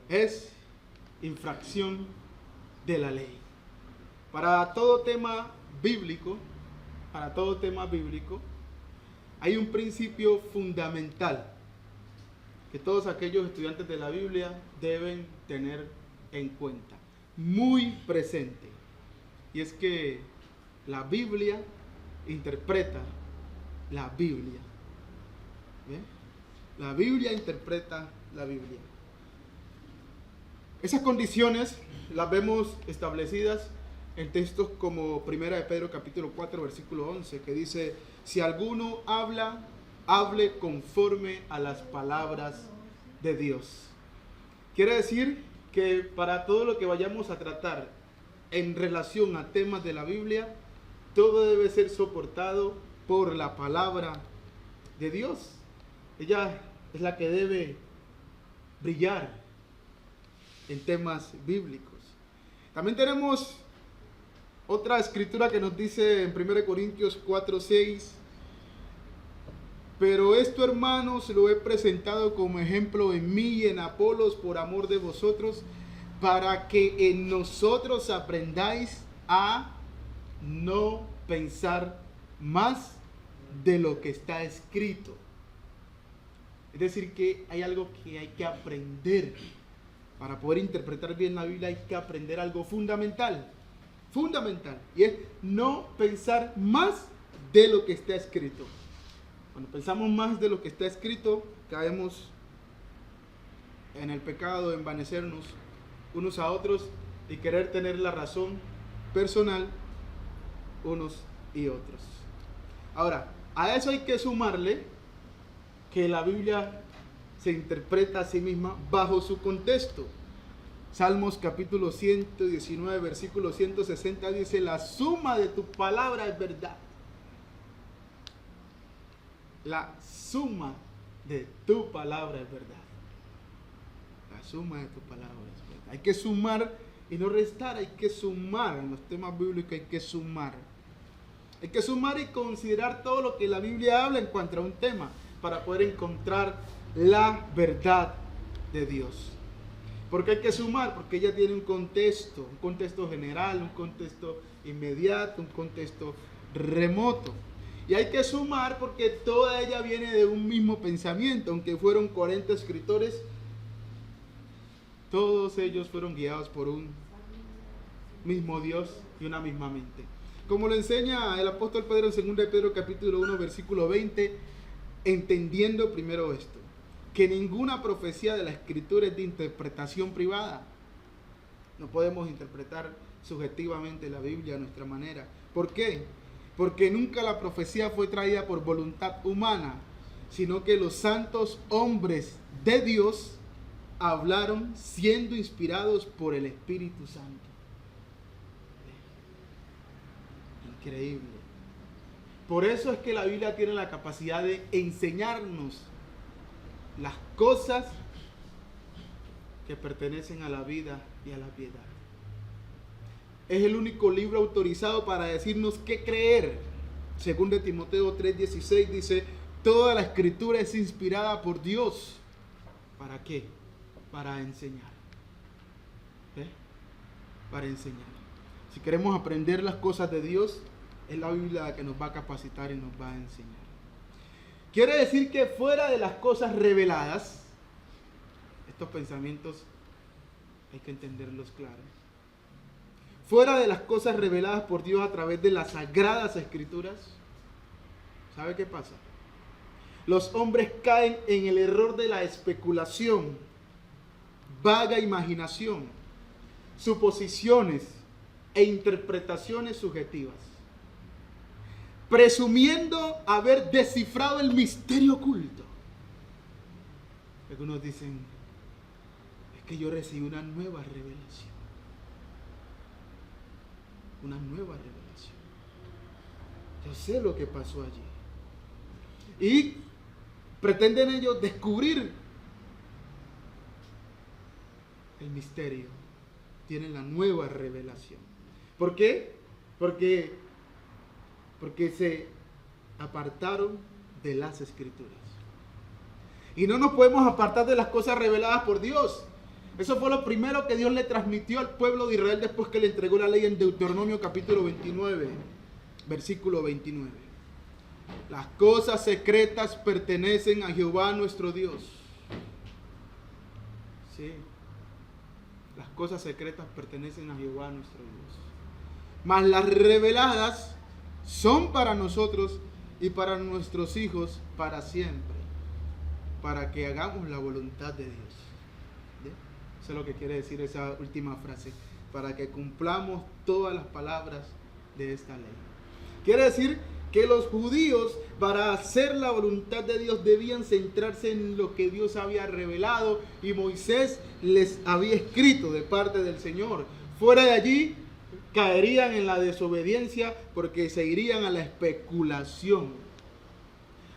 es infracción de la ley. Para todo tema bíblico, hay un principio fundamental que todos aquellos estudiantes de la Biblia deben tener en cuenta, muy presente. Y es que la Biblia interpreta la Biblia. ¿Ve? La Biblia interpreta la Biblia. Esas condiciones las vemos establecidas en textos como 1 de Pedro capítulo 4 versículo 11, que dice: si alguno habla, hable conforme a las palabras de Dios. Quiere decir que para todo lo que vayamos a tratar en relación a temas de la Biblia, todo debe ser soportado por la palabra de Dios. Ella es la que debe brillar en temas bíblicos. También tenemos otra escritura que nos dice en 1 Corintios 4:6: pero esto, hermanos, lo he presentado como ejemplo en mí y en Apolos por amor de vosotros, para que en nosotros aprendáis a no pensar más de lo que está escrito. Es decir, que hay algo que hay que aprender. Para poder interpretar bien la Biblia hay que aprender algo fundamental. Y es no pensar más de lo que está escrito. Cuando pensamos más de lo que está escrito, caemos en el pecado de envanecernos unos a otros y querer tener la razón personal unos y otros. Ahora, a eso hay que sumarle que la Biblia se interpreta a sí misma bajo su contexto. Salmos capítulo 119, versículo 160 dice: la suma de tu palabra es verdad. La suma de tu palabra es verdad. La suma de tu palabra es verdad. Hay que sumar y no restar, hay que sumar. En los temas bíblicos hay que sumar. Hay que sumar y considerar todo lo que la Biblia habla en cuanto a un tema para poder encontrar la verdad de Dios. ¿Por qué hay que sumar? Porque ella tiene un contexto general, un contexto inmediato, un contexto remoto. Y hay que sumar porque toda ella viene de un mismo pensamiento. Aunque fueron 40 escritores, todos ellos fueron guiados por un mismo Dios y una misma mente. Como lo enseña el apóstol Pedro en 2 de Pedro capítulo 1 versículo 20, entendiendo primero esto, que ninguna profecía de la escritura es de interpretación privada. No podemos interpretar subjetivamente la Biblia a nuestra manera. ¿Por qué? Porque nunca la profecía fue traída por voluntad humana, sino que los santos hombres de Dios hablaron siendo inspirados por el Espíritu Santo. Increíble. Por eso es que la Biblia tiene la capacidad de enseñarnos las cosas que pertenecen a la vida y a la piedad. Es el único libro autorizado para decirnos qué creer. Según de Timoteo 3:16 dice: toda la escritura es inspirada por Dios. ¿Para qué? Para enseñar. ¿Eh? Para enseñar. Si queremos aprender las cosas de Dios, es la Biblia la que nos va a capacitar y nos va a enseñar. Quiere decir que fuera de las cosas reveladas, estos pensamientos hay que entenderlos claros. Fuera de las cosas reveladas por Dios a través de las sagradas escrituras, ¿sabe qué pasa? Los hombres caen en el error de la especulación, vaga imaginación, suposiciones e interpretaciones subjetivas, presumiendo haber descifrado el misterio oculto. Algunos dicen: es que yo recibí una nueva revelación. Una nueva revelación. Yo sé lo que pasó allí. Y pretenden ellos descubrir el misterio. Tienen la nueva revelación. ¿Por qué? Porque se apartaron de las escrituras. Y no nos podemos apartar de las cosas reveladas por Dios. Eso fue lo primero que Dios le transmitió al pueblo de Israel después que le entregó la ley en Deuteronomio capítulo 29, versículo 29. Las cosas secretas pertenecen a Jehová nuestro Dios. Sí. Las cosas secretas pertenecen a Jehová nuestro Dios. Mas las reveladas son para nosotros y para nuestros hijos para siempre, para que hagamos la voluntad de Dios. ¿Sí? Eso es lo que quiere decir esa última frase, para que cumplamos todas las palabras de esta ley. Quiere decir que los judíos, para hacer la voluntad de Dios, debían centrarse en lo que Dios había revelado y Moisés les había escrito de parte del Señor. Fuera de allí, caerían en la desobediencia porque se irían a la especulación.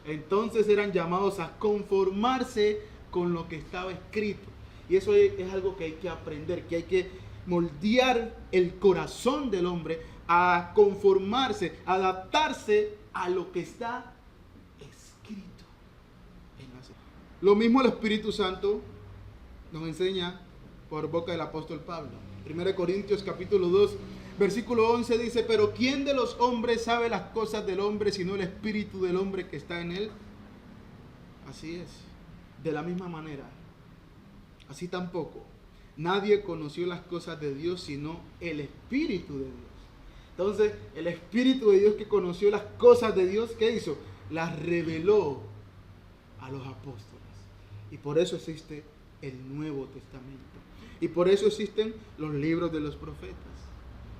Entonces eran llamados a conformarse con lo que estaba escrito. Y eso es algo que hay que aprender, que hay que moldear el corazón del hombre a conformarse, a adaptarse a lo que está escrito. Lo mismo el Espíritu Santo nos enseña por boca del apóstol Pablo. 1 Corintios capítulo 2, versículo 11 dice: pero ¿quién de los hombres sabe las cosas del hombre sino el espíritu del hombre que está en él? Así es, de la misma manera. Así tampoco nadie conoció las cosas de Dios sino el Espíritu de Dios. Entonces, el Espíritu de Dios que conoció las cosas de Dios, ¿qué hizo? Las reveló a los apóstoles. Y por eso existe el Nuevo Testamento. Y por eso existen los libros de los profetas.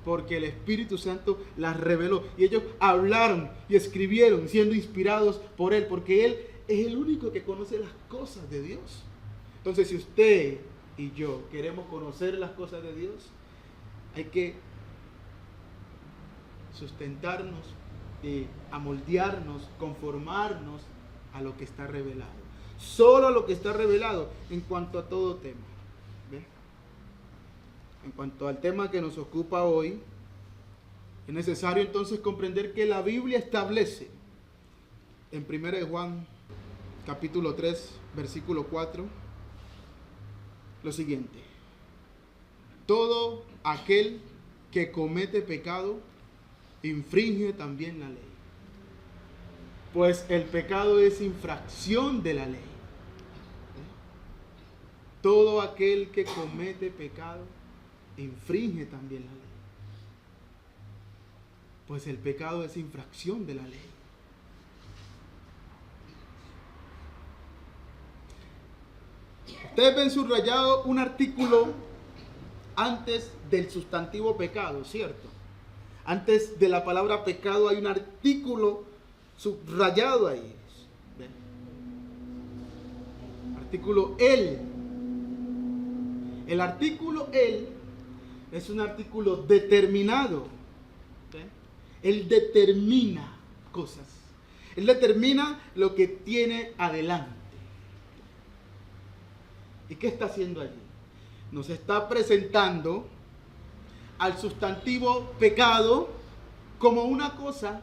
Porque el Espíritu Santo las reveló. Y ellos hablaron y escribieron siendo inspirados por Él. Porque Él es el único que conoce las cosas de Dios. Entonces, si usted y yo queremos conocer las cosas de Dios, hay que sustentarnos y amoldearnos, conformarnos a lo que está revelado. Solo a lo que está revelado en cuanto a todo tema. ¿Ve? En cuanto al tema que nos ocupa hoy, es necesario entonces comprender que la Biblia establece en 1 Juan capítulo 3, versículo 4, lo siguiente: todo aquel que comete pecado infringe también la ley, pues el pecado es infracción de la ley. Todo aquel que comete pecado infringe también la ley, pues el pecado es infracción de la ley. Ustedes ven subrayado un artículo antes del sustantivo pecado, ¿cierto? Antes de la palabra pecado hay un artículo subrayado ahí. ¿Ven? Artículo el. El artículo el es un artículo determinado. ¿Ven? Él determina cosas. Él determina lo que tiene adelante. ¿Y qué está haciendo allí? Nos está presentando al sustantivo pecado como una cosa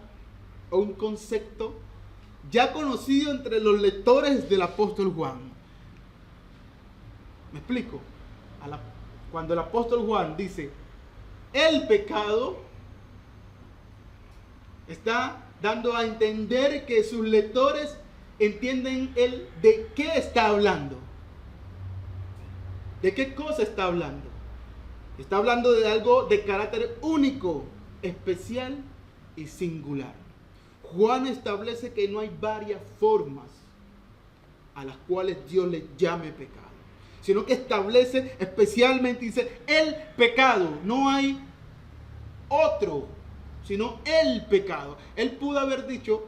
o un concepto ya conocido entre los lectores del apóstol Juan. ¿Me explico? Cuando el apóstol Juan dice el pecado, está dando a entender que sus lectores entienden él de qué está hablando. ¿De qué cosa está hablando? Está hablando de algo de carácter único, especial y singular. Juan establece que no hay varias formas a las cuales Dios le llame pecado, sino que establece especialmente, dice, el pecado. No hay otro, sino el pecado. Él pudo haber dicho,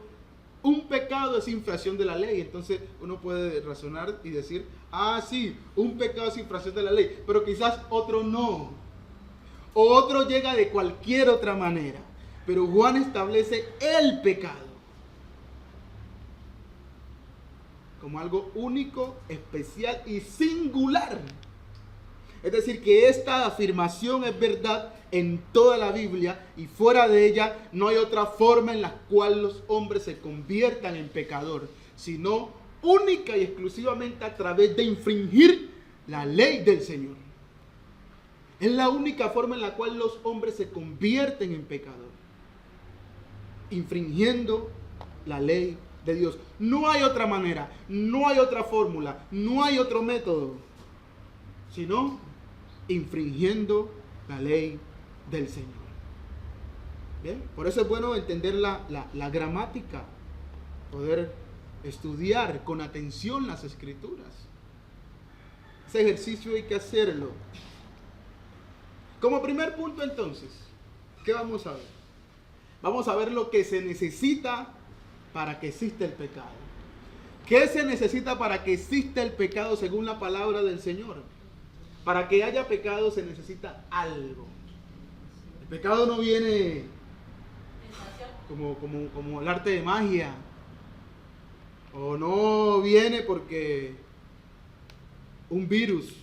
un pecado es infracción de la ley. Entonces uno puede razonar y decir, ah, sí, un pecado es infracción de la ley, pero quizás otro no. O otro llega de cualquier otra manera. Pero Juan establece el pecado como algo único, especial y singular. Es decir, que esta afirmación es verdad en toda la Biblia y fuera de ella no hay otra forma en la cual los hombres se conviertan en pecador, sino única y exclusivamente a través de infringir la ley del Señor. Es la única forma en la cual los hombres se convierten en pecadores, infringiendo la ley de Dios. No hay otra manera, no hay otra fórmula, no hay otro método, sino infringiendo la ley del Señor. ¿Bien? Por eso es bueno entender la gramática, poder estudiar con atención las Escrituras. Ese ejercicio hay que hacerlo. Como primer punto, entonces, ¿qué vamos a ver? Vamos a ver lo que se necesita para que exista el pecado. ¿Qué se necesita para que exista el pecado según la palabra del Señor? Para que haya pecado se necesita algo. El pecado no viene como el arte de magia. O no viene porque un virus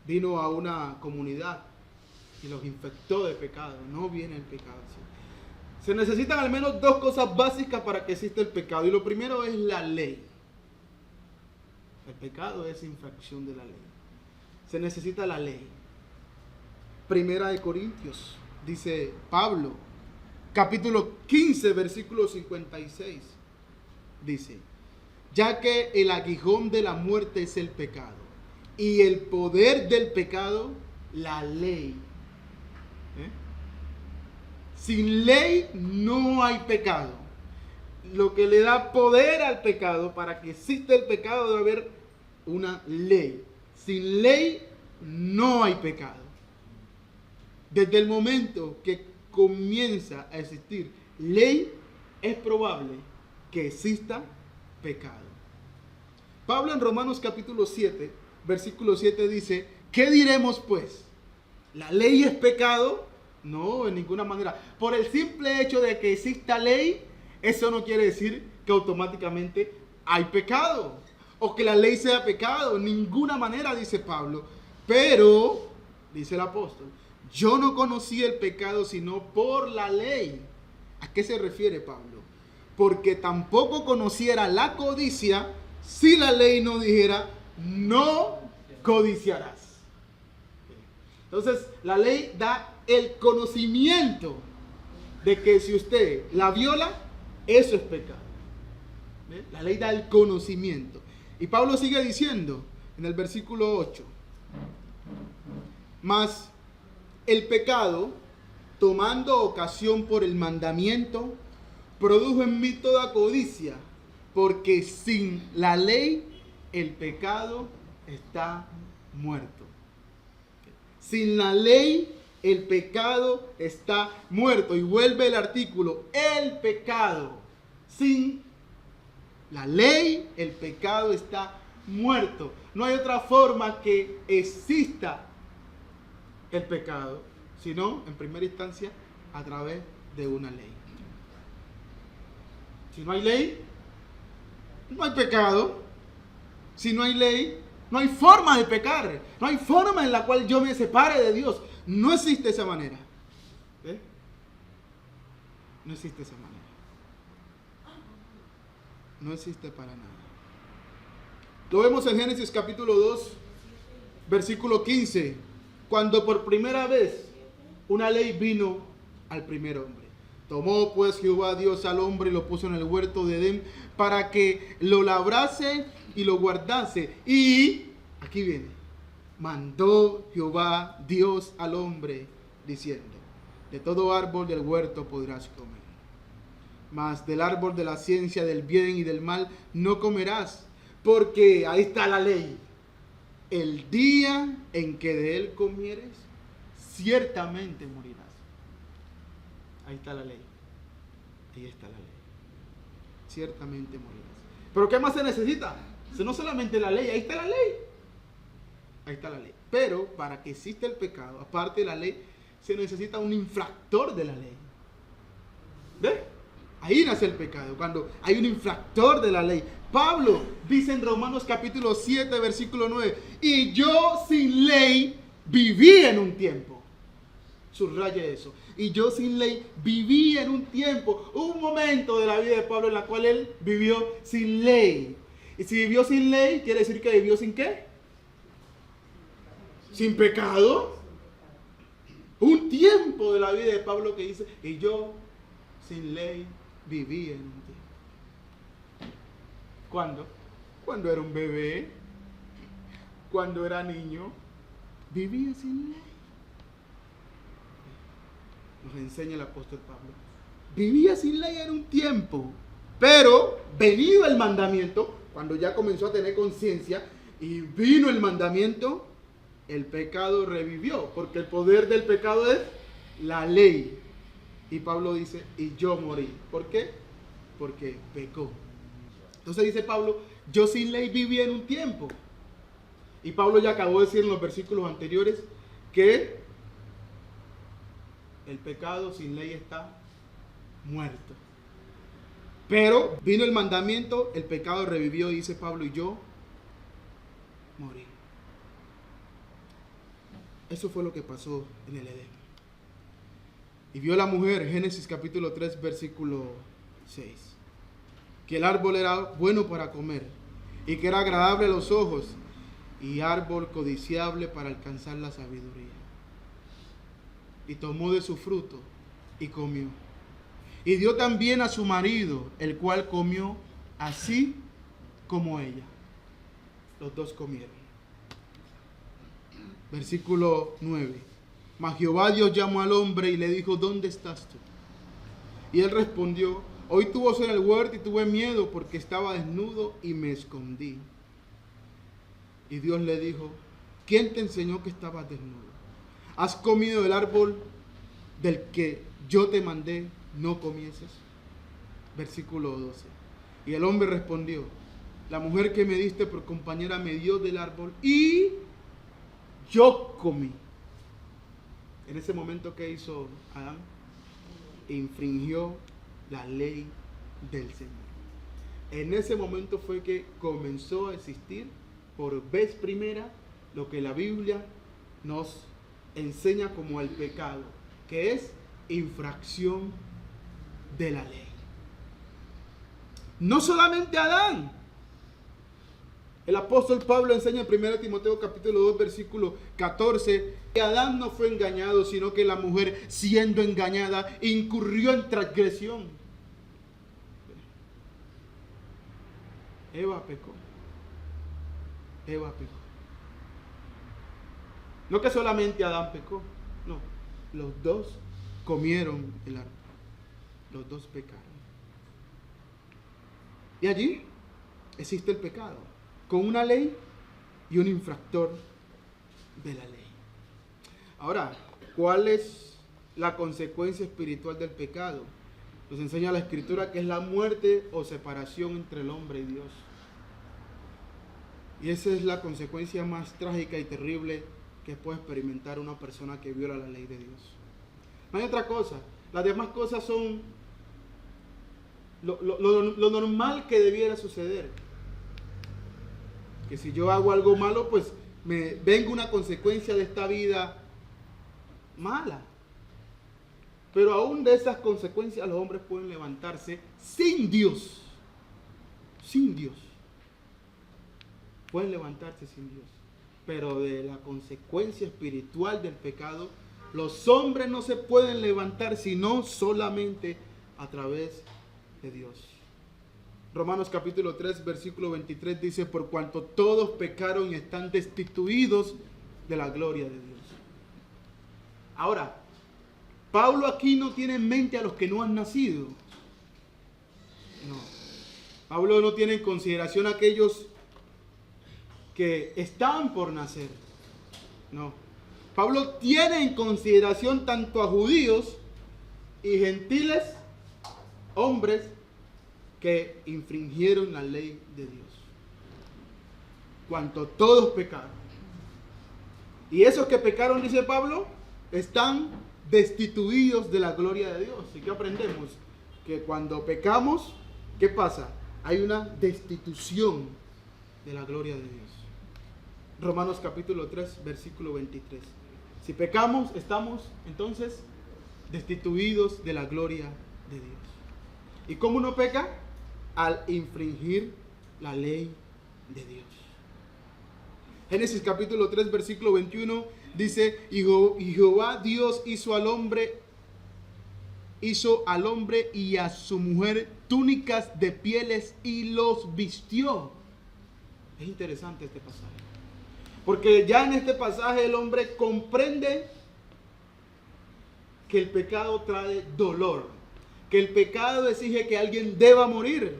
vino a una comunidad y los infectó de pecado. No viene el pecado así. Se necesitan al menos dos cosas básicas para que exista el pecado. Y lo primero es la ley. El pecado es infracción de la ley. Se necesita la ley. Primera de Corintios, dice Pablo, capítulo 15, versículo 56. Dice: ya que el aguijón de la muerte es el pecado, y el poder del pecado, la ley. Sin ley no hay pecado. Lo que le da poder al pecado, para que exista el pecado, debe haber una ley. Sin ley no hay pecado. Desde el momento que comienza a existir ley, es probable que exista pecado. Pablo en Romanos capítulo 7, versículo 7 dice: ¿qué diremos pues? ¿La ley es pecado? No, en ninguna manera. Por el simple hecho de que exista ley, eso no quiere decir que automáticamente hay pecado o que la ley sea pecado. En ninguna manera, dice Pablo. Pero, dice el apóstol, yo no conocí el pecado sino por la ley. ¿A qué se refiere Pablo? Porque tampoco conociera la codicia si la ley no dijera: no codiciarás. Entonces, la ley da el conocimiento de que si usted la viola, eso es pecado. ¿Ve? La ley da el conocimiento. Y Pablo sigue diciendo en el versículo 8: mas el pecado, tomando ocasión por el mandamiento, produjo en mí toda codicia, porque sin la ley el pecado está muerto. Sin la ley el pecado está muerto. Y vuelve el artículo: el pecado. Sin la ley el pecado está muerto. No hay otra forma que exista el pecado, sino en primera instancia a través de una ley. Si no hay ley, no hay pecado. Si no hay ley, no hay forma de pecar. No hay forma en la cual yo me separe de Dios. No existe esa manera. ¿Eh? No existe esa manera. No existe para nada. Lo vemos en Génesis capítulo 2, versículo 15. Cuando por primera vez una ley vino al primer hombre. Tomó pues Jehová Dios al hombre y lo puso en el huerto de Edén para que lo labrase y lo guardase. Y, aquí viene, mandó Jehová Dios al hombre diciendo: de todo árbol del huerto podrás comer, mas del árbol de la ciencia del bien y del mal no comerás, porque ahí está la ley. El día en que de él comieres, ciertamente morirás. Ahí está la ley. Ahí está la ley. Ciertamente morirás. Pero ¿qué más se necesita? No solamente la ley, ahí está la ley. Ahí está la ley. Pero para que exista el pecado, aparte de la ley, se necesita un infractor de la ley. ¿Ves? Ahí nace el pecado, cuando hay un infractor de la ley. Pablo dice en Romanos capítulo 7, versículo 9: y yo sin ley viví en un tiempo. Subraye eso. Y yo sin ley viví en un tiempo. Hubo un momento de la vida de Pablo en la cual él vivió sin ley. Y si vivió sin ley, quiere decir que vivió sin ¿qué? sin pecado. Un tiempo de la vida de Pablo que dice, y yo sin ley vivía en un tiempo. ¿Cuándo? Cuando era un bebé, cuando era niño, vivía sin ley. Nos enseña el apóstol Pablo. Vivía sin ley en un tiempo, pero venido el mandamiento, cuando ya comenzó a tener conciencia y vino el mandamiento, el pecado revivió, porque el poder del pecado es la ley. Y Pablo dice, y yo morí. ¿Por qué? Porque pecó. Entonces dice Pablo, yo sin ley viví en un tiempo. Y Pablo ya acabó de decir en los versículos anteriores que el pecado sin ley está muerto. Pero vino el mandamiento, el pecado revivió, dice Pablo, y yo morí. Eso fue lo que pasó en el Edén. Y vio la mujer, Génesis capítulo 3, versículo 6, que el árbol era bueno para comer y que era agradable a los ojos y árbol codiciable para alcanzar la sabiduría. Y tomó de su fruto y comió. Y dio también a su marido, el cual comió así como ella. Los dos comieron. Versículo 9. Mas Jehová Dios llamó al hombre y le dijo, ¿dónde estás tú? Y él respondió, hoy tu voz en el huerto y tuve miedo porque estaba desnudo y me escondí. Y Dios le dijo, ¿quién te enseñó que estabas desnudo? ¿Has comido del árbol del que yo te mandé no comieses? Versículo 12. Y el hombre respondió, la mujer que me diste por compañera me dio del árbol y yo comí. En ese momento, ¿qué hizo Adán? Infringió la ley del Señor. En ese momento fue que comenzó a existir por vez primera lo que la Biblia nos enseña como el pecado, que es infracción de la ley. No solamente Adán. El apóstol Pablo enseña en 1 Timoteo capítulo 2 versículo 14 que Adán no fue engañado, sino que la mujer, siendo engañada, incurrió en transgresión. Eva pecó. Eva pecó. No que solamente Adán pecó, no. Los dos comieron el árbol. Los dos pecaron. Y allí existe el pecado, con una ley y un infractor de la ley. Ahora, ¿cuál es la consecuencia espiritual del pecado? Nos enseña la Escritura que es la muerte o separación entre el hombre y Dios. Y esa es la consecuencia más trágica y terrible que puede experimentar una persona que viola la ley de Dios. No hay otra cosa. Las demás cosas son lo normal que debiera suceder. Que si yo hago algo malo, pues me venga una consecuencia de esta vida mala. Pero aún de esas consecuencias los hombres pueden levantarse sin Dios. Sin Dios. Pueden levantarse sin Dios. Pero de la consecuencia espiritual del pecado, los hombres no se pueden levantar sino solamente a través de Dios. Romanos capítulo 3 versículo 23 dice, por cuanto todos pecaron y están destituidos de la gloria de Dios. Ahora, Pablo aquí no tiene en mente a los que no han nacido. No. Pablo no tiene en consideración a aquellos que están por nacer. No. Pablo tiene en consideración tanto a judíos y gentiles, hombres que infringieron la ley de Dios. Cuanto todos pecaron. Y esos que pecaron, dice Pablo, están destituidos de la gloria de Dios. ¿Y qué aprendemos? Que cuando pecamos, ¿qué pasa? Hay una destitución de la gloria de Dios. Romanos capítulo 3, versículo 23. Si pecamos, estamos entonces destituidos de la gloria de Dios. ¿Y cómo uno peca? Al infringir la ley de Dios. Génesis capítulo 3, versículo 21 dice, y Jehová Dios hizo al hombre y a su mujer túnicas de pieles y los vistió. Es interesante este pasaje, porque ya en este pasaje el hombre comprende que el pecado trae dolor, que el pecado exige que alguien deba morir.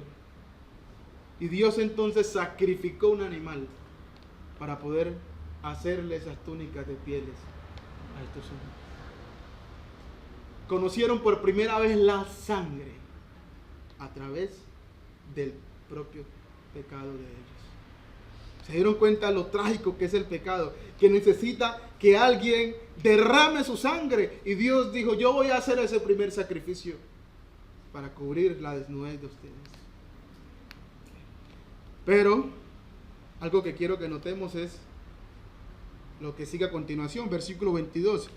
Y Dios entonces sacrificó un animal para poder hacerle esas túnicas de pieles a estos hombres. Conocieron por primera vez la sangre a través del propio pecado de ellos. Se dieron cuenta de lo trágico que es el pecado, que necesita que alguien derrame su sangre. Y Dios dijo, yo voy a hacer ese primer sacrificio para cubrir la desnudez de ustedes. Pero algo que quiero que notemos es lo que sigue a continuación, versículo 22.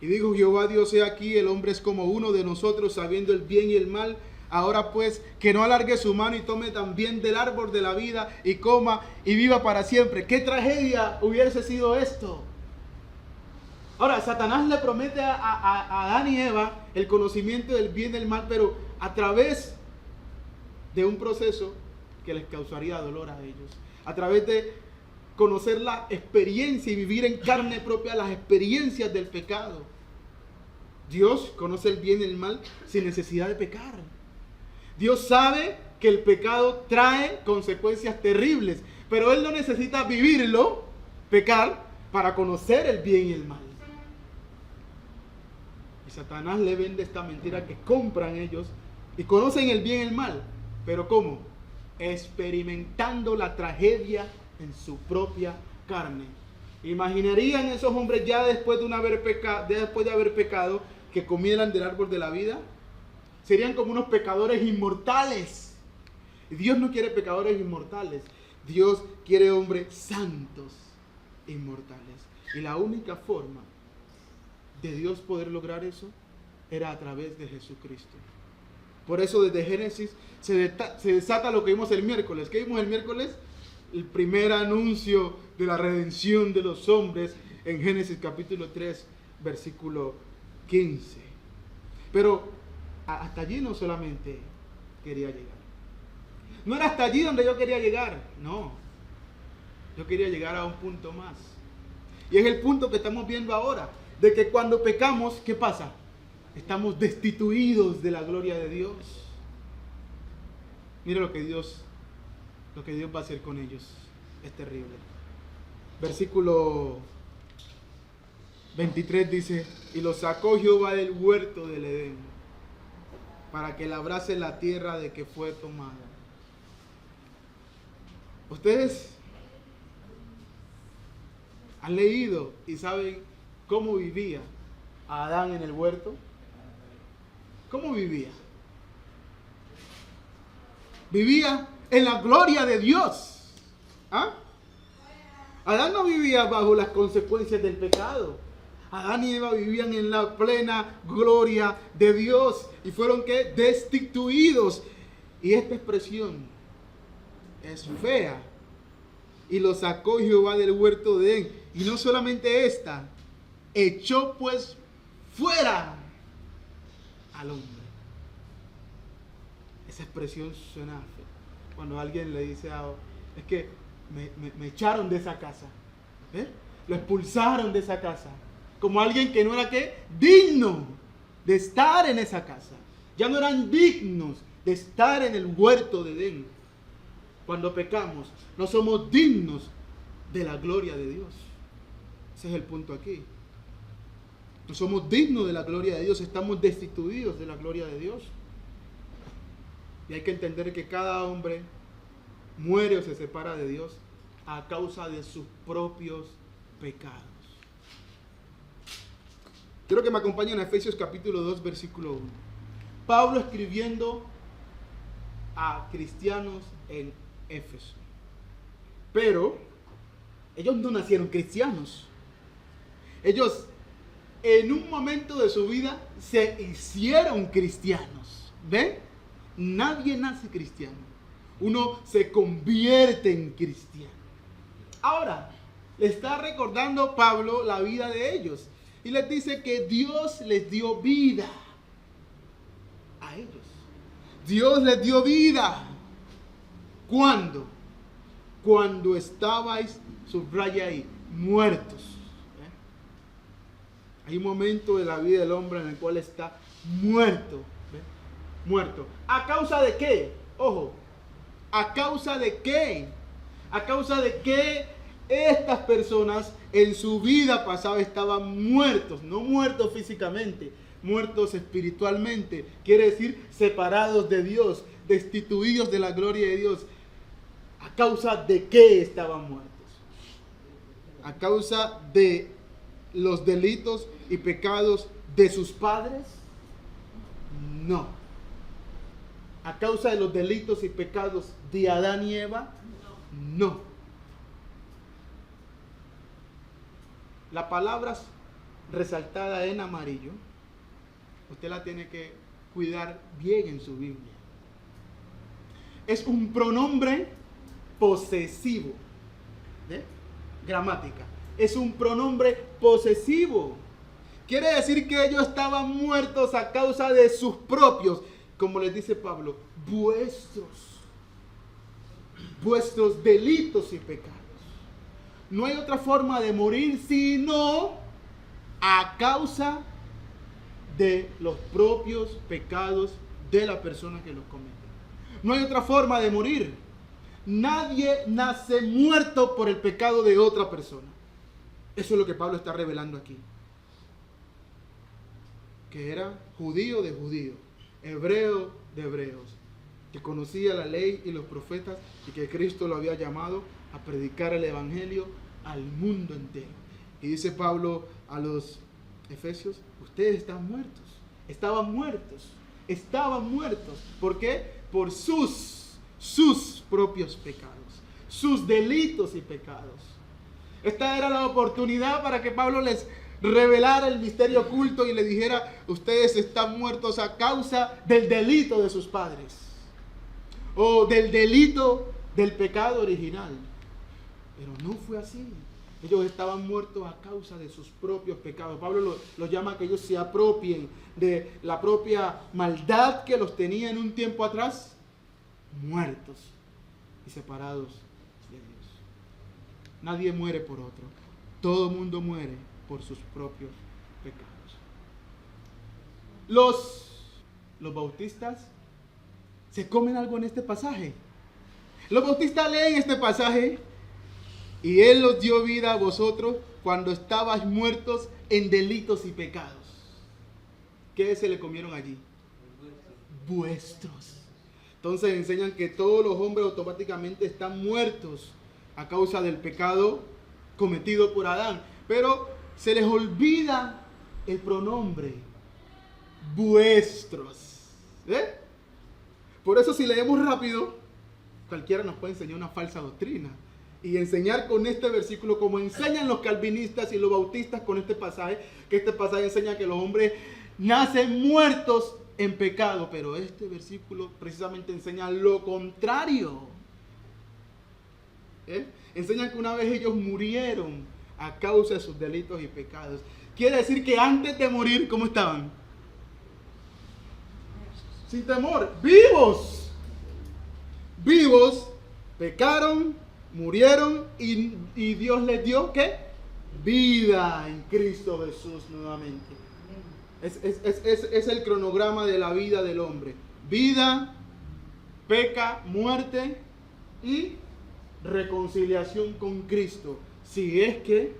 Y dijo Jehová Dios, he aquí, el hombre es como uno de nosotros, sabiendo el bien y el mal. Ahora pues, que no alargue su mano y tome también del árbol de la vida y coma y viva para siempre. ¡Qué tragedia hubiese sido esto! Ahora, Satanás le promete a Adán y Eva el conocimiento del bien y del mal, pero a través de un proceso que les causaría dolor a ellos. A través de conocer la experiencia y vivir en carne propia las experiencias del pecado. Dios conoce el bien y el mal sin necesidad de pecar. Dios sabe que el pecado trae consecuencias terribles, pero Él no necesita vivirlo, pecar, para conocer el bien y el mal. Y Satanás le vende esta mentira que compran ellos y conocen el bien y el mal. ¿Pero cómo? Experimentando la tragedia en su propia carne. ¿Imaginarían esos hombres ya después de haber pecado que comieran del árbol de la vida? Serían como unos pecadores inmortales. Y Dios no quiere pecadores inmortales. Dios quiere hombres santos, inmortales. Y la única forma de Dios poder lograr eso era a través de Jesucristo. Por eso desde Génesis se desata lo que vimos el miércoles. ¿Qué vimos el miércoles? El primer anuncio de la redención de los hombres en Génesis capítulo 3, versículo 15. Pero hasta allí no solamente quería llegar. No era hasta allí donde yo quería llegar, no. Yo quería llegar a un punto más. Y es el punto que estamos viendo ahora, de que cuando pecamos, ¿qué pasa? Estamos destituidos de la gloria de Dios. Mira lo que Dios va a hacer con ellos. Es terrible. Versículo 23 dice, y los sacó Jehová del huerto del Edén, para que labrase la tierra de que fue tomada. Ustedes han leído y saben cómo vivía Adán en el huerto. ¿Cómo vivía? Vivía en la gloria de Dios. ¿Ah? Adán no vivía bajo las consecuencias del pecado. Adán y Eva vivían en la plena gloria de Dios y fueron ¿qué? Destituidos. Y esta expresión es fea. Y lo sacó Jehová del huerto de Edén. Y no solamente esta, echó pues fuera al hombre. Esa expresión suena fea. Cuando alguien le dice a es que me echaron de esa casa. ¿Eh? Lo expulsaron de esa casa. Como alguien que no era ¿qué? Digno de estar en esa casa. Ya no eran dignos de estar en el huerto de Edén. Cuando pecamos, no somos dignos de la gloria de Dios. Ese es el punto aquí. No somos dignos de la gloria de Dios, estamos destituidos de la gloria de Dios. Y hay que entender que cada hombre muere o se separa de Dios a causa de sus propios pecados. Quiero que me acompañen a Efesios capítulo 2, versículo 1. Pablo escribiendo a cristianos en Éfeso. Pero ellos no nacieron cristianos. Ellos en un momento de su vida se hicieron cristianos. ¿Ven? Nadie nace cristiano. Uno se convierte en cristiano. Ahora, Le está recordando Pablo la vida de ellos. Y les dice que Dios les dio vida a ellos. Dios les dio vida. ¿Cuándo? Cuando estabais, subraya ahí, muertos. Hay un momento de la vida del hombre en el cual está muerto. Muerto. ¿A causa de qué? Ojo. ¿A causa de qué? A causa de que estas personas en su vida pasada estaban muertos. No muertos físicamente, muertos espiritualmente. Quiere decir separados de Dios, destituidos de la gloria de Dios. ¿A causa de qué estaban muertos? ¿A causa de los delitos y pecados de sus padres? No. ¿A causa de los delitos y pecados de Adán y Eva? No. La palabra resaltada en amarillo, usted la tiene que cuidar bien en su Biblia. Es un pronombre posesivo. Gramática. Es un pronombre posesivo. Quiere decir que ellos estaban muertos a causa de sus propios, como les dice Pablo, vuestros delitos y pecados. No hay otra forma de morir sino a causa de los propios pecados de la persona que los comete. No hay otra forma de morir. Nadie nace muerto por el pecado de otra persona. Eso es lo que Pablo está revelando aquí. Que era judío de judíos, hebreo de hebreos, que conocía la ley y los profetas y que Cristo lo había llamado a predicar el evangelio al mundo entero. Y dice Pablo a los efesios, ustedes están muertos, estaban muertos. ¿Por qué? Por sus propios pecados, sus delitos y pecados. Esta era la oportunidad para que Pablo les revelara el misterio oculto y le dijera, ustedes están muertos a causa del delito de sus padres o del delito del pecado original. Pero no fue así. Ellos estaban muertos a causa de sus propios pecados. Pablo los llama a que ellos se apropien de la propia maldad que los tenía en un tiempo atrás, muertos y separados de Dios. Nadie muere por otro. Todo mundo muere por sus propios pecados. Los bautistas se comen algo en este pasaje. Los bautistas leen este pasaje y Él os dio vida a vosotros cuando estabais muertos en delitos y pecados. ¿Qué se le comieron allí? Vuestros. Entonces enseñan que todos los hombres automáticamente están muertos a causa del pecado cometido por Adán. Pero se les olvida el pronombre vuestros. Por eso si leemos rápido, cualquiera nos puede enseñar una falsa doctrina. Y enseñar con este versículo, como enseñan los calvinistas y los bautistas con este pasaje, que este pasaje enseña que los hombres nacen muertos en pecado. Pero este versículo precisamente enseña lo contrario. Enseñan que una vez ellos murieron a causa de sus delitos y pecados. Quiere decir que antes de morir, ¿cómo estaban? Sin temor, vivos. Vivos, pecaron, murieron y Dios les dio, ¿qué? Vida en Cristo Jesús nuevamente. Es el cronograma de la vida del hombre. Vida, peca, muerte y reconciliación con Cristo. Si es que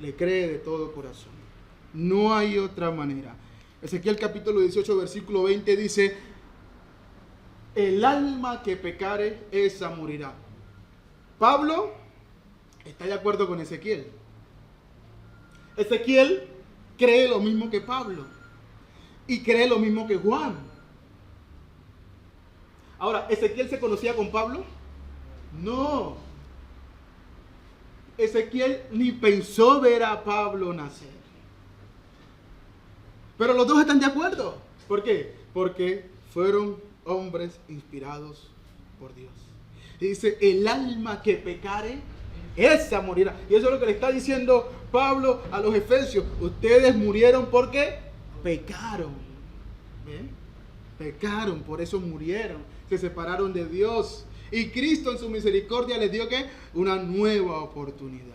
le cree de todo corazón. No hay otra manera. Ezequiel capítulo 18, versículo 20 dice, el alma que pecare, esa morirá. Pablo está de acuerdo con Ezequiel. Ezequiel cree lo mismo que Pablo. Y cree lo mismo que Juan. Ahora, ¿Ezequiel se conocía con Pablo? No. Ezequiel ni pensó ver a Pablo nacer. Pero los dos están de acuerdo. ¿Por qué? Porque fueron hombres inspirados por Dios. Y dice, el alma que pecare, esa morirá. Y eso es lo que le está diciendo Pablo a los efesios. Ustedes murieron porque pecaron. ¿Ven? Pecaron, por eso murieron. Se separaron de Dios. Y Cristo en su misericordia les dio ¿qué? Una nueva oportunidad.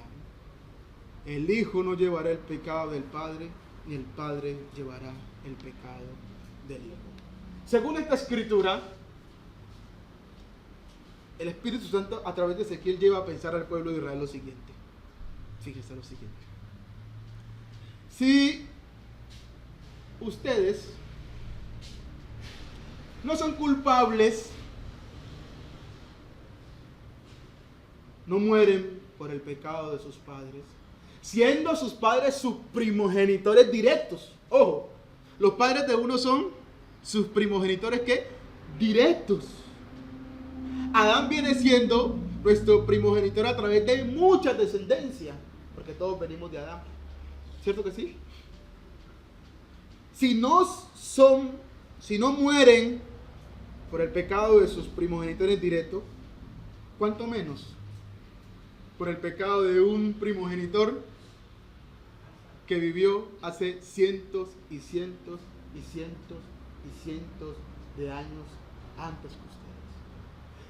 El Hijo no llevará el pecado del Padre, ni el Padre llevará el pecado del Hijo. Según esta escritura, el Espíritu Santo a través de Ezequiel lleva a pensar al pueblo de Israel lo siguiente. Fíjense lo siguiente. Si ustedes no son culpables, no mueren por el pecado de sus padres, siendo sus padres sus primogenitores directos. Ojo, los padres de uno son sus primogenitores ¿qué? Directos. Adán viene siendo nuestro primogenitor a través de muchas descendencias, porque todos venimos de Adán. ¿Cierto que sí? Si no mueren por el pecado de sus primogenitores directos, ¿cuánto menos por el pecado de un primogenitor que vivió hace cientos y cientos y cientos y cientos de años antes que ustedes?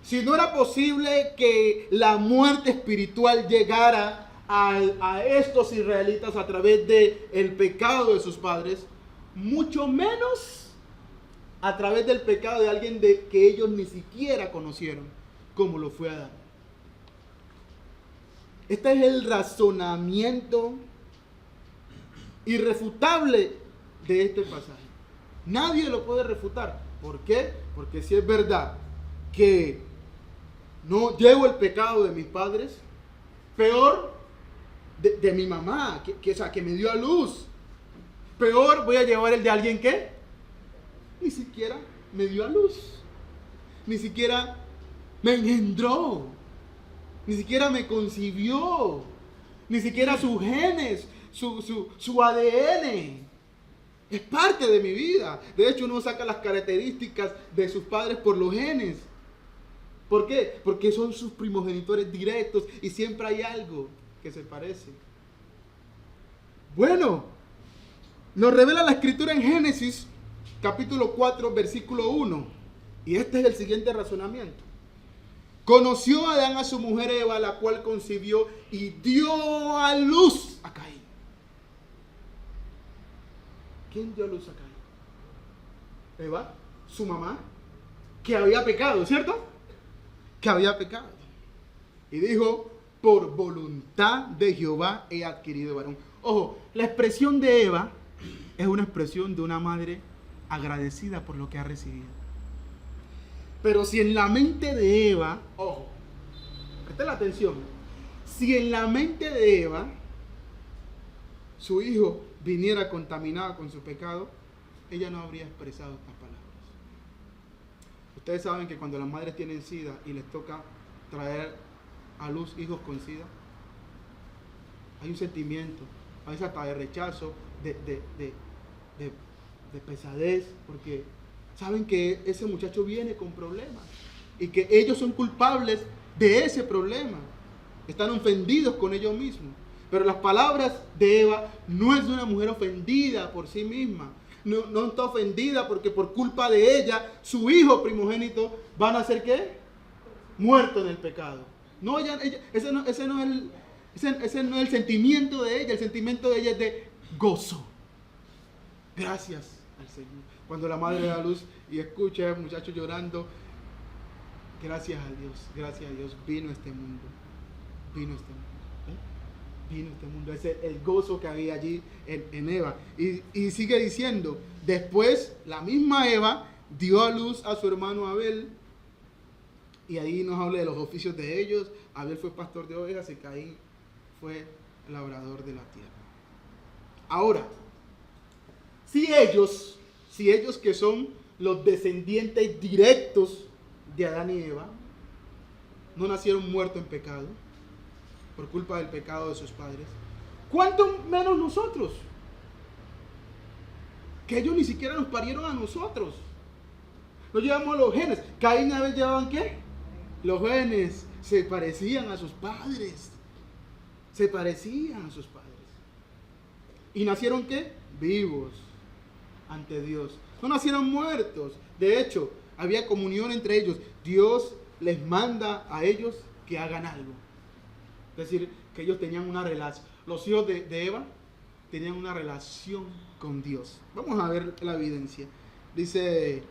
Si no era posible que la muerte espiritual llegara a estos israelitas a través del pecado de sus padres, mucho menos a través del pecado de alguien que ellos ni siquiera conocieron, como lo fue Adán. Este es el razonamiento irrefutable de este pasaje. Nadie lo puede refutar. ¿Por qué? Porque si es verdad que no llevo el pecado de mis padres, peor de mi mamá, que me dio a luz, peor voy a llevar el de alguien que ni siquiera me dio a luz, ni siquiera me engendró, ni siquiera me concibió, ni siquiera sus genes, su ADN. Es parte de mi vida. De hecho, uno saca las características de sus padres por los genes. ¿Por qué? Porque son sus primogenitores directos y siempre hay algo que se parece. Bueno, nos revela la escritura en Génesis capítulo 4 versículo 1. Y este es el siguiente razonamiento. Conoció Adán a su mujer Eva, la cual concibió y dio a luz a Caín. ¿Quién dio a luz a Caín? Eva, su mamá, que había pecado, ¿cierto? Que había pecado. Y dijo, por voluntad de Jehová he adquirido varón. Ojo, la expresión de Eva es una expresión de una madre agradecida por lo que ha recibido. Pero si en la mente de Eva, ojo, presten la atención, si en la mente de Eva su hijo viniera contaminado con su pecado, ella no habría expresado estas palabras. Ustedes saben que cuando las madres tienen SIDA y les toca traer a luz hijos con SIDA, hay un sentimiento, a veces hasta de rechazo, de pesadez, porque saben que ese muchacho viene con problemas y que ellos son culpables de ese problema. Están ofendidos con ellos mismos. Pero las palabras de Eva no es de una mujer ofendida por sí misma. No está ofendida porque por culpa de ella, su hijo primogénito van a ser ¿qué? Muerto en el pecado. No, ese no es el sentimiento de ella. El sentimiento de ella es de gozo. Gracias al Señor. Cuando la madre da luz y escucha al muchacho llorando, gracias a Dios, vino este mundo. Vino este mundo. Ese es el gozo que había allí en Eva. Y sigue diciendo, después la misma Eva dio a luz a su hermano Abel. Y ahí nos habla de los oficios de ellos. Abel fue pastor de ovejas y Caín fue labrador de la tierra. Ahora, si ellos que son los descendientes directos de Adán y Eva, no nacieron muertos en pecado, por culpa del pecado de sus padres, ¿cuánto menos nosotros? Que ellos ni siquiera nos parieron a nosotros. No llevamos los genes. Caín y Abel llevaban ¿qué? Los genes se parecían a sus padres. Se parecían a sus padres. ¿Y nacieron qué? Vivos ante Dios. No nacieron muertos. De hecho, había comunión entre ellos. Dios les manda a ellos que hagan algo. Es decir, que ellos tenían una relación. Los hijos de Eva tenían una relación con Dios. Vamos a ver la evidencia. Dice,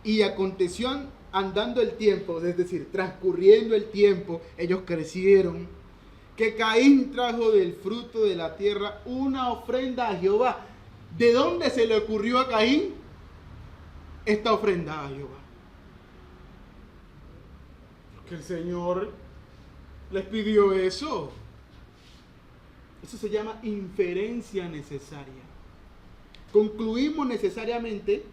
y aconteció andando el tiempo, es decir, transcurriendo el tiempo, ellos crecieron, que Caín trajo del fruto de la tierra una ofrenda a Jehová. ¿De dónde se le ocurrió a Caín esta ofrenda a Jehová? Porque el Señor les pidió eso. Eso se llama inferencia necesaria. Concluimos necesariamente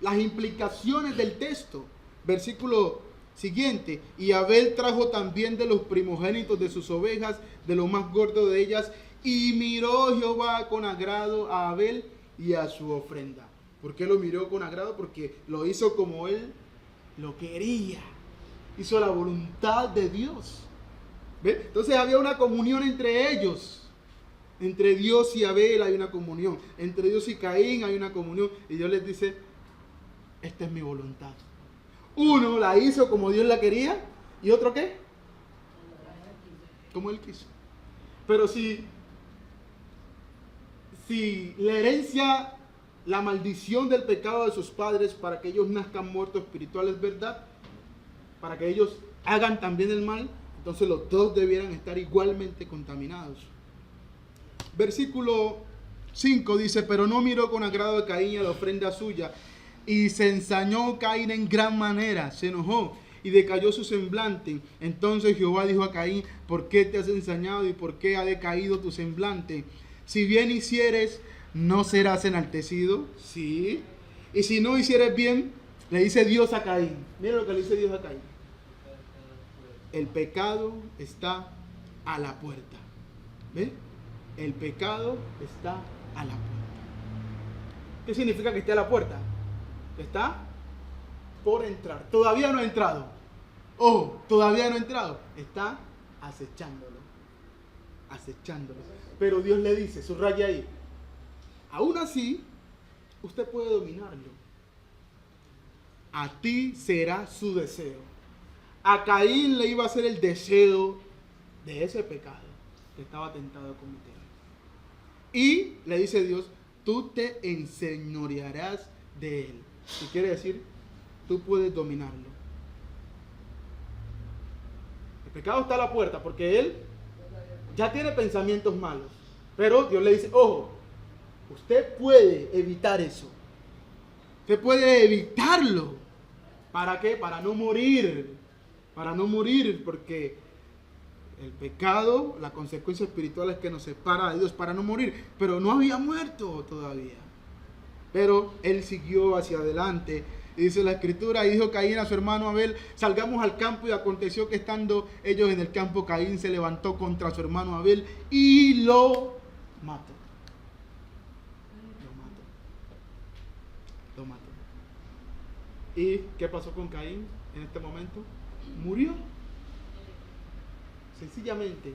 las implicaciones del texto. Versículo siguiente. Y Abel trajo también de los primogénitos de sus ovejas, de lo más gordo de ellas, y miró Jehová con agrado a Abel y a su ofrenda. ¿Por qué lo miró con agrado? Porque lo hizo como él lo quería. Hizo la voluntad de Dios. ¿Ve? Entonces había una comunión entre ellos. Entre Dios y Abel hay una comunión. Entre Dios y Caín hay una comunión. Y Dios les dice, esta es mi voluntad. Uno la hizo como Dios la quería. ¿Y otro qué? Como él quiso. Pero si la herencia, la maldición del pecado de sus padres para que ellos nazcan muertos espirituales, ¿verdad? Para que ellos hagan también el mal, entonces los dos debieran estar igualmente contaminados. Versículo 5 dice, pero no miró con agrado a Caín a la ofrenda suya, y se ensañó Caín en gran manera, se enojó y decayó su semblante. Entonces Jehová dijo a Caín, ¿por qué te has ensañado y por qué ha decaído tu semblante? Si bien hicieres, ¿no serás enaltecido? Sí. Y si no hicieres bien, le dice Dios a Caín. Mira lo que le dice Dios a Caín. El pecado está a la puerta. ¿Ve? El pecado está a la puerta. ¿Qué significa que esté a la puerta? Que está por entrar. Todavía no ha entrado. Ojo, todavía no ha entrado. Está acechándolo. Acechándolo. Pero Dios le dice, subraya ahí, aún así, usted puede dominarlo. A ti será su deseo. A Caín le iba a hacer el deseo de ese pecado que estaba tentado a cometer. Y le dice Dios, tú te enseñorearás de él. ¿Qué quiere decir? Tú puedes dominarlo. El pecado está a la puerta porque él ya tiene pensamientos malos. Pero Dios le dice, ojo, usted puede evitar eso. Usted puede evitarlo. ¿Para qué? Para no morir. Para no morir, porque el pecado, la consecuencia espiritual es que nos separa de Dios para no morir. Pero no había muerto todavía. Pero él siguió hacia adelante. Y dice la escritura, y dijo Caín a su hermano Abel, salgamos al campo. Y aconteció que estando ellos en el campo, Caín se levantó contra su hermano Abel y lo mató. Lo mató. ¿Y qué pasó con Caín en este momento? Murió. Sencillamente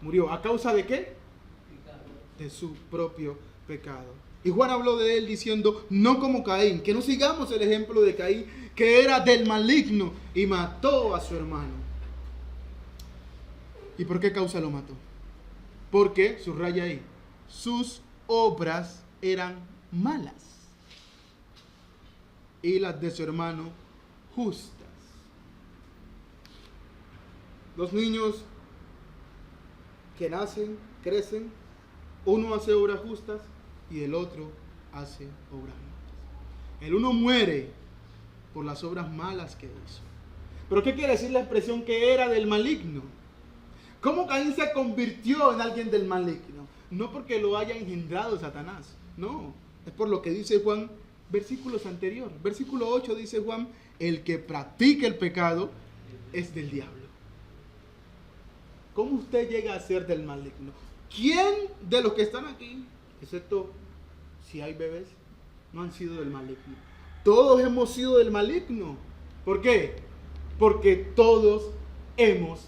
murió. ¿A causa de qué? De su propio pecado. Y Juan habló de él diciendo, no como Caín, que no sigamos el ejemplo de Caín, que era del maligno y mató a su hermano. ¿Y por qué causa lo mató? Porque, subraya ahí, sus obras eran malas y las de su hermano justas. Los niños que nacen, crecen, uno hace obras justas y el otro hace obras malas. El uno muere por las obras malas que hizo. ¿Pero qué quiere decir la expresión que era del maligno? ¿Cómo Caín se convirtió en alguien del maligno? No porque lo haya engendrado Satanás, no. Es por lo que dice Juan, versículos anteriores. Versículo 8 dice Juan, el que practica el pecado es del diablo. ¿Cómo usted llega a ser del maligno? ¿Quién de los que están aquí, excepto si hay bebés, no han sido del maligno? Todos hemos sido del maligno. ¿Por qué? Porque todos hemos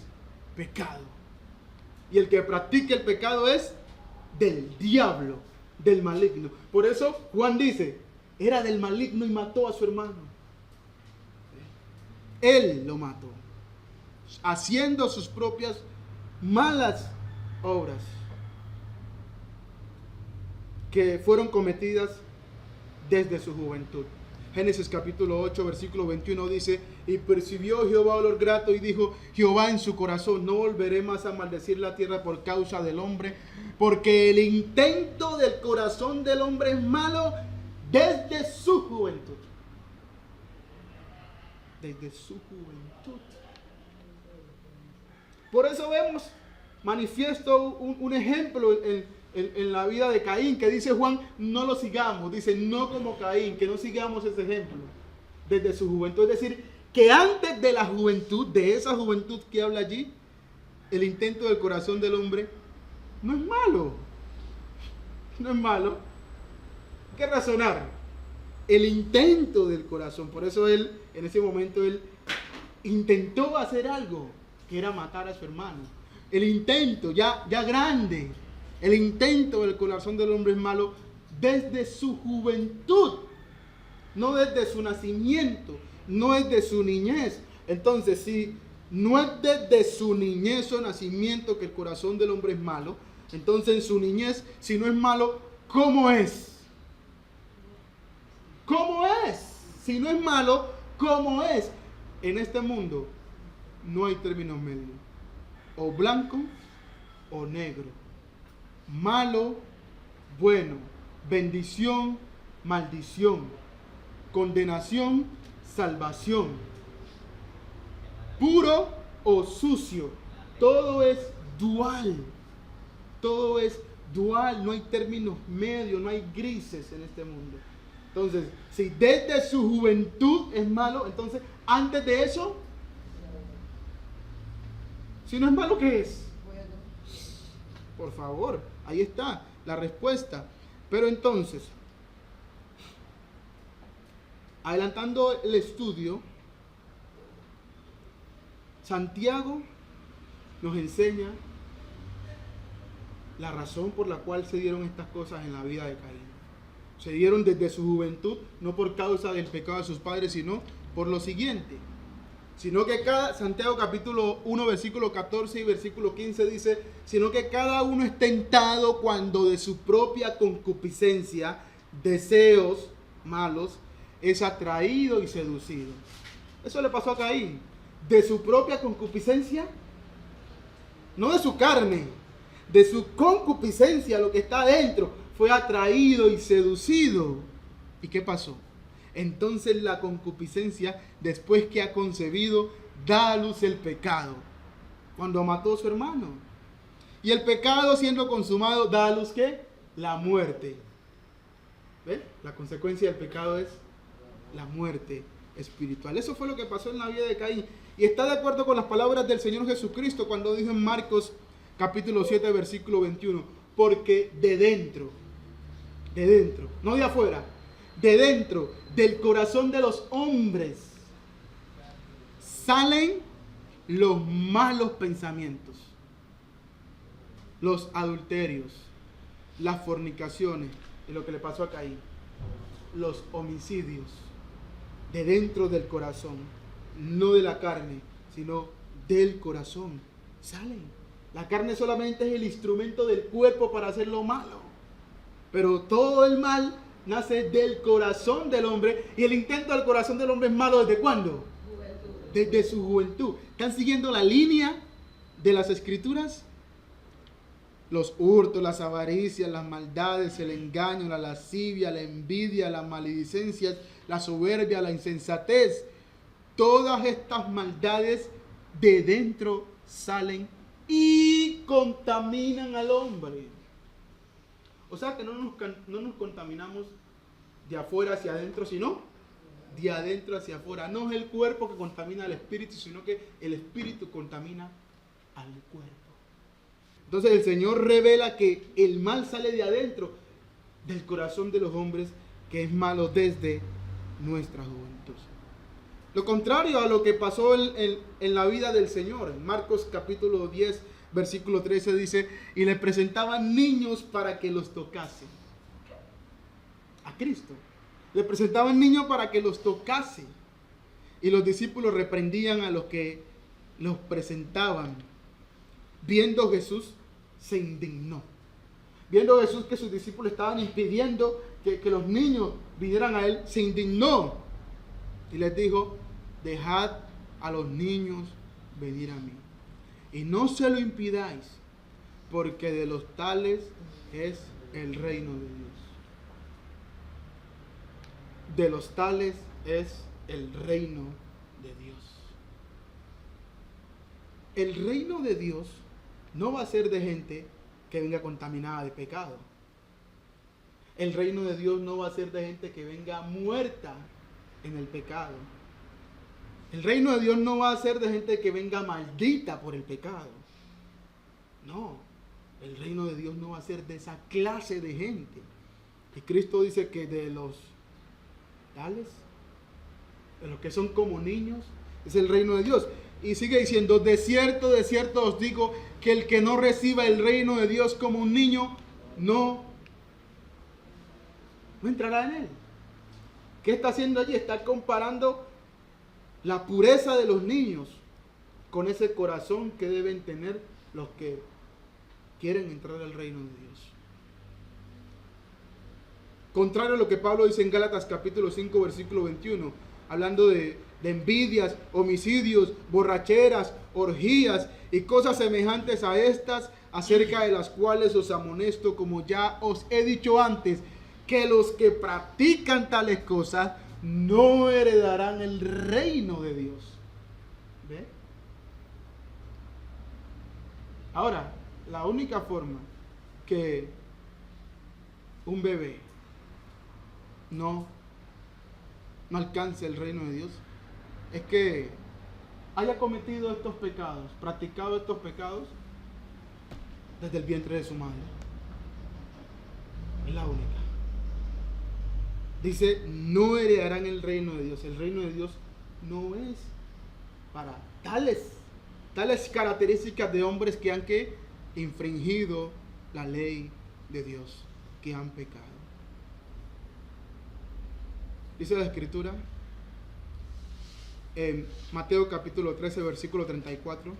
pecado. Y el que practica el pecado es del diablo, del maligno. Por eso Juan dice, era del maligno y mató a su hermano. Él lo mató, haciendo sus propias malas obras que fueron cometidas desde su juventud. Génesis capítulo 8, versículo 21 dice, y percibió Jehová olor grato y dijo Jehová en su corazón, no volveré más a maldecir la tierra por causa del hombre, porque el intento del corazón del hombre es malo desde su juventud. Desde su juventud. Por eso vemos manifiesto un ejemplo en la vida de Caín, que dice Juan, no lo sigamos, dice no como Caín, que no sigamos ese ejemplo desde su juventud. Es decir, que antes de la juventud, de esa juventud que habla allí, el intento del corazón del hombre no es malo. No es malo. Hay que razonar. El intento del corazón. Por eso él, en ese momento, él intentó hacer algo, que era matar a su hermano. El intento, ya grande, el intento del corazón del hombre es malo desde su juventud, no desde su nacimiento, no es de su niñez. Entonces, si no es desde su niñez o nacimiento que el corazón del hombre es malo, entonces en su niñez, si no es malo, ¿cómo es? ¿Cómo es? Si no es malo, ¿cómo es? En este mundo no hay términos medios, o blanco o negro, malo, bueno, bendición, maldición, condenación, salvación, puro o sucio. Todo es dual. Todo es dual. No hay términos medios, no hay grises en este mundo. Entonces, si desde su juventud es malo, entonces antes de eso, si no es malo, ¿qué es? Por favor, ahí está la respuesta. Pero entonces, adelantando el estudio, Santiago nos enseña la razón por la cual se dieron estas cosas en la vida de Caín. Se dieron desde su juventud, no por causa del pecado de sus padres, sino por lo siguiente. Sino que Santiago capítulo 1, versículo 14 y versículo 15 dice, sino que cada uno es tentado cuando de su propia concupiscencia, deseos malos, es atraído y seducido. Eso le pasó a Caín. De su propia concupiscencia, no de su carne, de su concupiscencia, lo que está adentro, fue atraído y seducido. ¿Y qué pasó? Entonces la concupiscencia, después que ha concebido, da a luz el pecado, cuando mató a su hermano. Y el pecado, siendo consumado, da a luz ¿qué? La muerte. ¿Ven? La consecuencia del pecado es la muerte espiritual. Eso fue lo que pasó en la vida de Caín. Y está de acuerdo con las palabras del Señor Jesucristo cuando dijo en Marcos capítulo 7, versículo 21, porque de dentro, no de afuera, de dentro del corazón de los hombres salen los malos pensamientos, los adulterios, las fornicaciones, y lo que le pasó a Caín, los homicidios, de dentro del corazón, no de la carne, sino del corazón, salen. La carne solamente es el instrumento del cuerpo para hacer lo malo, pero todo el mal nace del corazón del hombre, y el intento del corazón del hombre es malo ¿desde cuándo? Desde su juventud. ¿Están siguiendo la línea de las escrituras? Los hurtos, las avaricias, las maldades, el engaño, la lascivia, la envidia, las maledicencias, la soberbia, la insensatez. Todas estas maldades de dentro salen y contaminan al hombre. O sea que no nos contaminamos de afuera hacia adentro, sino de adentro hacia afuera. No es el cuerpo que contamina al espíritu, sino que el espíritu contamina al cuerpo. Entonces el Señor revela que el mal sale de adentro, del corazón de los hombres, que es malo desde nuestra juventud. Lo contrario a lo que pasó en la vida del Señor. En Marcos capítulo 10, versículo 13 dice, y le presentaban niños para que los tocase. A Cristo. Le presentaban niños para que los tocase. Y los discípulos reprendían a los que los presentaban. Viendo Jesús, se indignó. Viendo Jesús que sus discípulos estaban impidiendo que los niños vinieran a él, se indignó. Y les dijo, dejad a los niños venir a mí. Y no se lo impidáis, porque de los tales es el reino de Dios. De los tales es el reino de Dios. El reino de Dios no va a ser de gente que venga contaminada de pecado. El reino de Dios no va a ser de gente que venga muerta en el pecado. El reino de Dios no va a ser de gente que venga maldita por el pecado. No, el reino de Dios no va a ser de esa clase de gente. Y Cristo dice que de los tales, de los que son como niños, es el reino de Dios. Y sigue diciendo, de cierto os digo, que el que no reciba el reino de Dios como un niño, no entrará en él. ¿Qué está haciendo allí? Está comparando la pureza de los niños con ese corazón que deben tener los que quieren entrar al reino de Dios. Contrario a lo que Pablo dice en Gálatas capítulo 5 versículo 21, hablando de envidias, homicidios, borracheras, orgías y cosas semejantes a estas, acerca de las cuales os amonesto, como ya os he dicho antes, que los que practican tales cosas no heredarán el reino de Dios. ¿Ve? Ahora, la única forma que un bebé no alcance el reino de Dios es que haya cometido estos pecados, practicado estos pecados desde el vientre de su madre. Es la única. Dice, no heredarán el reino de Dios. El reino de Dios no es para tales características de hombres que han infringido la ley de Dios, que han pecado. Dice la Escritura en Mateo capítulo 13 versículo 34.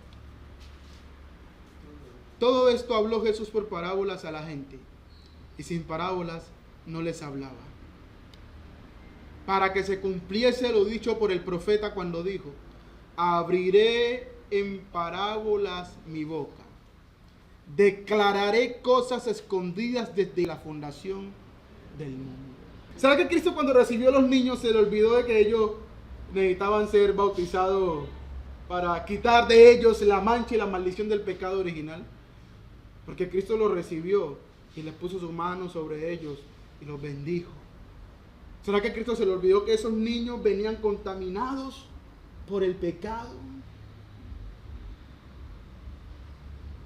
Todo esto habló Jesús por parábolas a la gente, y sin parábolas no les hablaba, para que se cumpliese lo dicho por el profeta cuando dijo, abriré en parábolas mi boca, declararé cosas escondidas desde la fundación del mundo. ¿Sabe que Cristo cuando recibió a los niños se le olvidó de que ellos necesitaban ser bautizados para quitar de ellos la mancha y la maldición del pecado original? Porque Cristo los recibió y les puso sus manos sobre ellos y los bendijo. ¿Será que Cristo se le olvidó que esos niños venían contaminados por el pecado?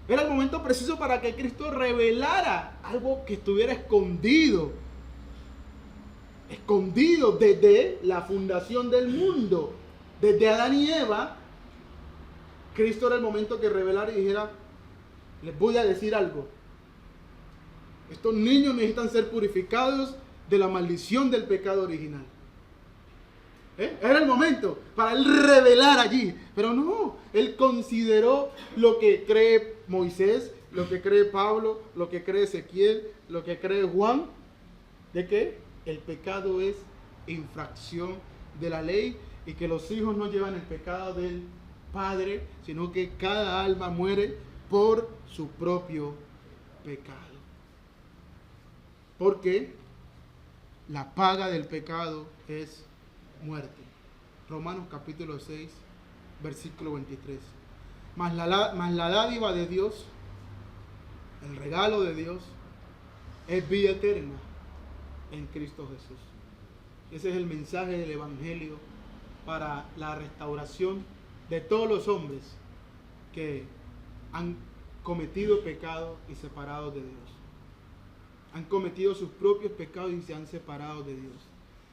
Era el momento preciso para que Cristo revelara algo que estuviera escondido desde la fundación del mundo, desde Adán y Eva. Cristo era el momento que revelara y dijera, les voy a decir algo. Estos niños necesitan ser purificados de la maldición del pecado original. Era el momento para él revelar allí. Pero no, él consideró lo que cree Moisés, lo que cree Pablo, lo que cree Ezequiel, lo que cree Juan, de que el pecado es infracción de la ley y que los hijos no llevan el pecado del Padre, sino que cada alma muere por su propio pecado. Porque la paga del pecado es muerte. Romanos capítulo 6, versículo 23. Mas la dádiva de Dios, el regalo de Dios, es vida eterna en Cristo Jesús. Ese es el mensaje del Evangelio para la restauración de todos los hombres que han cometido pecado y separados de Dios. Han cometido sus propios pecados y se han separado de Dios.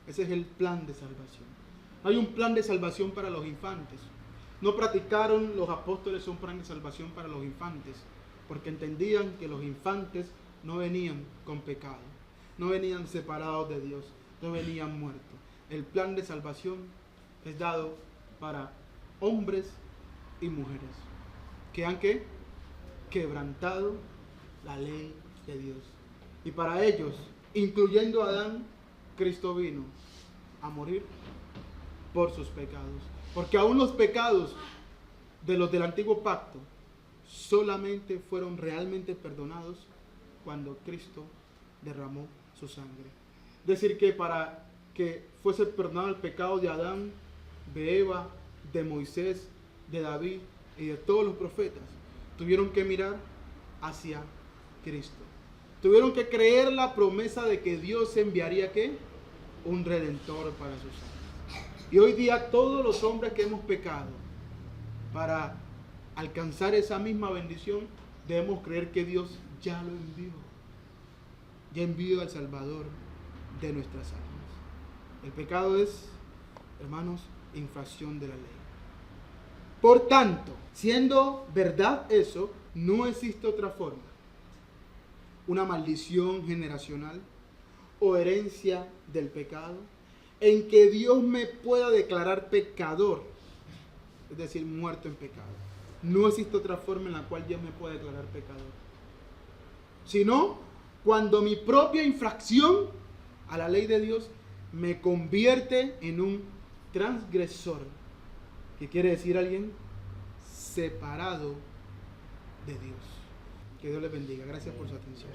Ese es el plan de salvación. Hay un plan de salvación para los infantes. no practicaron los apóstoles un plan de salvación para los infantes, porque entendían que los infantes no venían con pecado, no venían separados de Dios, no venían muertos. El plan de salvación es dado para hombres y mujeres que han quebrantado la ley de Dios. Y para ellos, incluyendo a Adán, Cristo vino a morir por sus pecados. Porque aún los pecados de los del antiguo pacto solamente fueron realmente perdonados cuando Cristo derramó su sangre. Es decir, que para que fuese perdonado el pecado de Adán, de Eva, de Moisés, de David y de todos los profetas, tuvieron que mirar hacia Cristo. Tuvieron que creer la promesa de que Dios enviaría ¿qué? Un redentor para sus almas. Y hoy día todos los hombres que hemos pecado, para alcanzar esa misma bendición, debemos creer que Dios ya lo envió. Ya envió al Salvador de nuestras almas. El pecado es, hermanos, infracción de la ley. Por tanto, siendo verdad eso, no existe otra forma. Una maldición generacional o herencia del pecado en que Dios me pueda declarar pecador, es decir, muerto en pecado. No existe otra forma en la cual Dios me pueda declarar pecador, sino cuando mi propia infracción a la ley de Dios me convierte en un transgresor. ¿Qué quiere decir alguien? Separado de Dios. Que Dios les bendiga. Gracias por su atención.